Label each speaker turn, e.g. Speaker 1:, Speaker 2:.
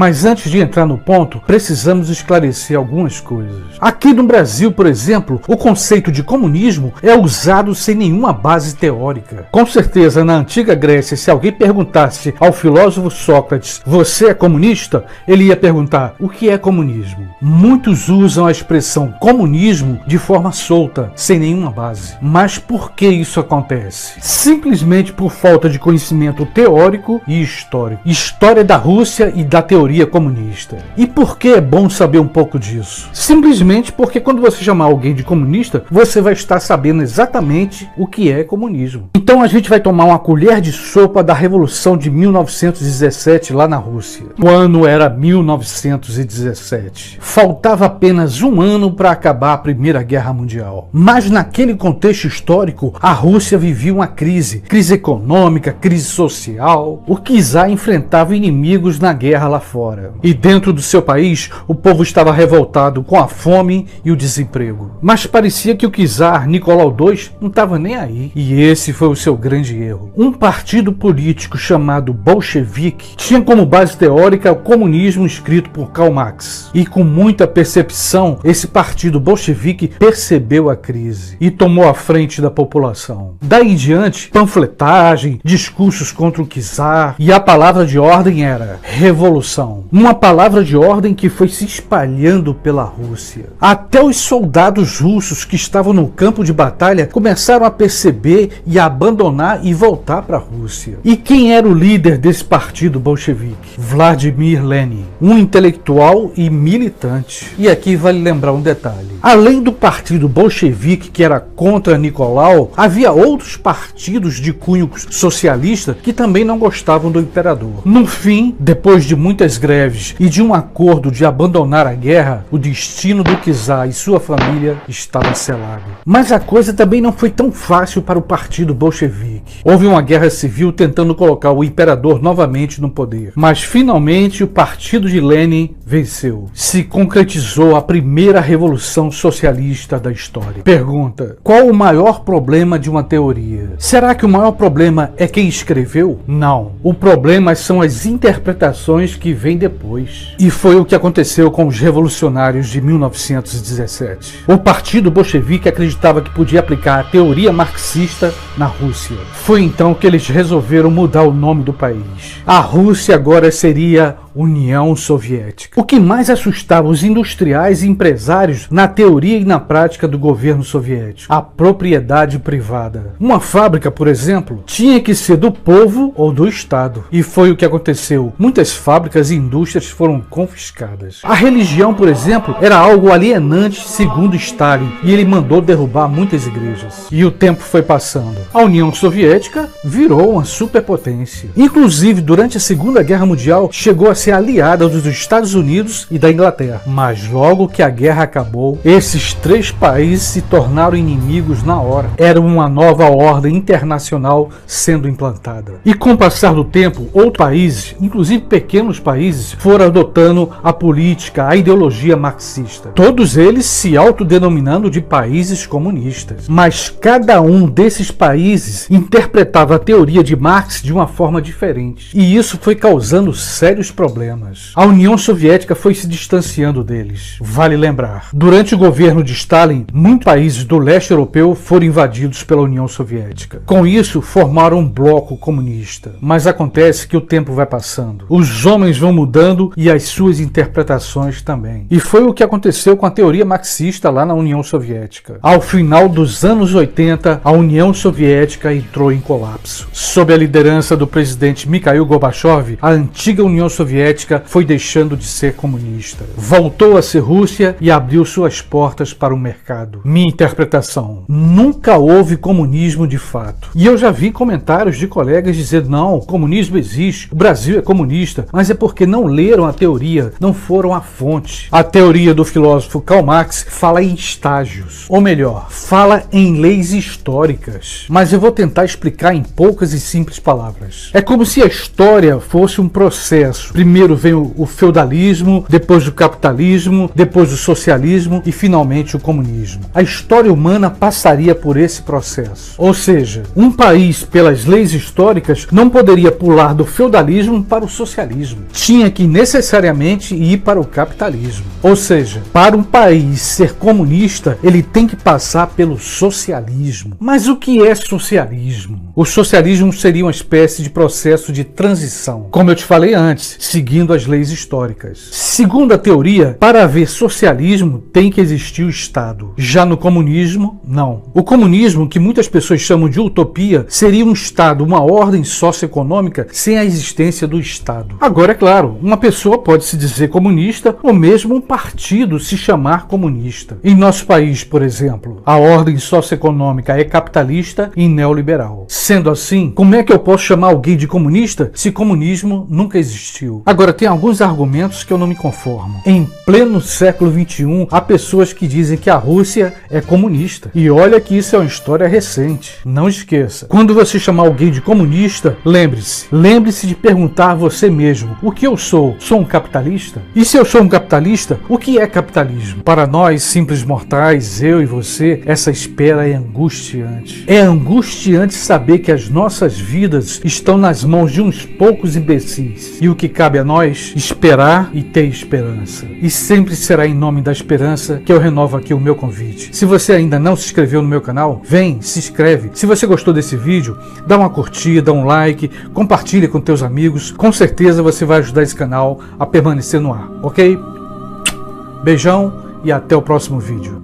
Speaker 1: Mas antes de entrar no ponto, precisamos esclarecer algumas coisas. Aqui no Brasil, por exemplo, o conceito de comunismo é usado sem nenhuma base teórica. Com certeza, na antiga Grécia, se alguém perguntasse ao filósofo Sócrates, você é comunista? Ele ia perguntar, o que é comunismo? Muitos usam a expressão comunismo de forma solta, sem nenhuma base. Mas por que isso acontece? Simplesmente por falta de conhecimento teórico e histórico. História da Rússia e da teoria comunista. E por que é bom saber um pouco disso? Simplesmente porque quando você chamar alguém de comunista, você vai estar sabendo exatamente o que é comunismo. Então a gente vai tomar uma colher de sopa da Revolução de 1917 lá na Rússia. O ano era 1917. Faltava apenas um ano para acabar a Primeira Guerra Mundial. Mas naquele contexto histórico, a Rússia vivia uma crise econômica, crise social. O czar enfrentava inimigos na guerra lá fora. E dentro do seu país, o povo estava revoltado com a fome e o desemprego. Mas parecia que o czar Nicolau II não estava nem aí. E esse foi o seu grande erro. Um partido político chamado bolchevique tinha como base teórica o comunismo escrito por Karl Marx. E com muita percepção, esse partido bolchevique percebeu a crise e tomou a frente da população. Daí em diante, panfletagem, discursos contra o czar, e a palavra de ordem era revolução. Uma palavra de ordem que foi se espalhando pela Rússia. Até os soldados russos que estavam no campo de batalha começaram a perceber e a abandonar e voltar para a Rússia. E quem era o líder desse partido bolchevique? Vladimir Lenin, um intelectual e militante. E aqui vale lembrar um detalhe. Além do partido bolchevique, que era contra Nicolau, havia outros partidos de cunho socialista que também não gostavam do imperador. No fim, depois de muitas greves e de um acordo de abandonar a guerra, o destino do czar e sua família estava selado. Mas a coisa também não foi tão fácil para o partido bolchevique. Houve uma guerra civil tentando colocar o imperador novamente no poder. Mas finalmente o partido de Lenin venceu. Se concretizou a primeira revolução socialista da história. Pergunta: qual o maior problema de uma teoria? Será que o maior problema é quem escreveu? Não. O problema são as interpretações que vêm depois. E foi o que aconteceu com os revolucionários de 1917. O partido bolchevique acreditava que podia aplicar a teoria marxista na Rússia. Foi então que eles resolveram mudar o nome do país. A Rússia agora seria União Soviética. O que mais assustava os industriais e empresários na teoria e na prática do governo soviético: a propriedade privada. Uma fábrica, por exemplo, tinha que ser do povo ou do Estado. E foi o que aconteceu. Muitas fábricas e indústrias foram confiscadas. A religião, por exemplo, era algo alienante segundo Stalin, e ele mandou derrubar muitas igrejas. E o tempo foi passando. A União Soviética virou uma superpotência. Inclusive, durante a Segunda Guerra Mundial, chegou a ser aliada dos Estados Unidos e da Inglaterra. Mas logo que a guerra acabou, esses três países se tornaram inimigos na hora. Era uma nova ordem internacional sendo implantada. E com o passar do tempo, outros países, inclusive pequenos países, foram adotando a política, a ideologia marxista. Todos eles se autodenominando de países comunistas. Mas cada um desses países interpretava a teoria de Marx de uma forma diferente. E isso foi causando sérios problemas. A União Soviética foi se distanciando deles. Vale lembrar, durante o governo de Stalin, muitos países do leste europeu foram invadidos pela União Soviética. Com isso, formaram um bloco comunista. Mas acontece que o tempo vai passando. Os homens vão mudando e as suas interpretações também. E foi o que aconteceu com a teoria marxista lá na União Soviética. Ao final dos anos 80, a União Soviética entrou em colapso. Sob a liderança do presidente Mikhail Gorbachev, a antiga União Soviética foi deixando de ser comunista. Voltou a ser Rússia e abriu suas portas para o mercado. Minha interpretação: nunca houve comunismo de fato. E eu já vi comentários de colegas dizendo: não, o comunismo existe, o Brasil é comunista, mas é porque não leram a teoria, não foram à fonte. A teoria do filósofo Karl Marx fala em estágios, ou melhor, fala em leis históricas. Mas eu vou tentar explicar em poucas e simples palavras. É como se a história fosse um processo. Primeiro Primeiro vem o feudalismo, depois o capitalismo, depois o socialismo e finalmente o comunismo. A história humana passaria por esse processo. Ou seja, um país, pelas leis históricas, não poderia pular do feudalismo para o socialismo. Tinha que necessariamente ir para o capitalismo. Ou seja, para um país ser comunista, ele tem que passar pelo socialismo. Mas o que é socialismo? O socialismo seria uma espécie de processo de transição, como eu te falei antes, seguindo as leis históricas. Segundo a teoria, para haver socialismo tem que existir o Estado. Já no comunismo, não. O comunismo, que muitas pessoas chamam de utopia, seria um Estado, uma ordem socioeconômica sem a existência do Estado. Agora, é claro, uma pessoa pode se dizer comunista ou mesmo um partido se chamar comunista. Em nosso país, por exemplo, a ordem socioeconômica é capitalista e neoliberal. Sendo assim, como é que eu posso chamar alguém de comunista se comunismo nunca existiu? Agora, tem alguns argumentos que eu não me conformo. Em pleno século XXI, há pessoas que dizem que a Rússia é comunista. E olha que isso é uma história recente. Não esqueça, quando você chamar alguém de comunista, lembre-se de perguntar a você mesmo, o que eu sou? Sou um capitalista? E se eu sou um capitalista, o que é capitalismo? Para nós, simples mortais, eu e você, essa espera é angustiante. É angustiante saber que as nossas vidas estão nas mãos de uns poucos imbecis. E o que cabe a nós? Esperar e ter esperança. E sempre será em nome da esperança que eu renovo aqui o meu convite. Se você ainda não se inscreveu no meu canal, vem, se inscreve. Se você gostou desse vídeo, dá uma curtida, um like, compartilha com teus amigos. Com certeza você vai ajudar esse canal a permanecer no ar, ok? Beijão e até o próximo vídeo.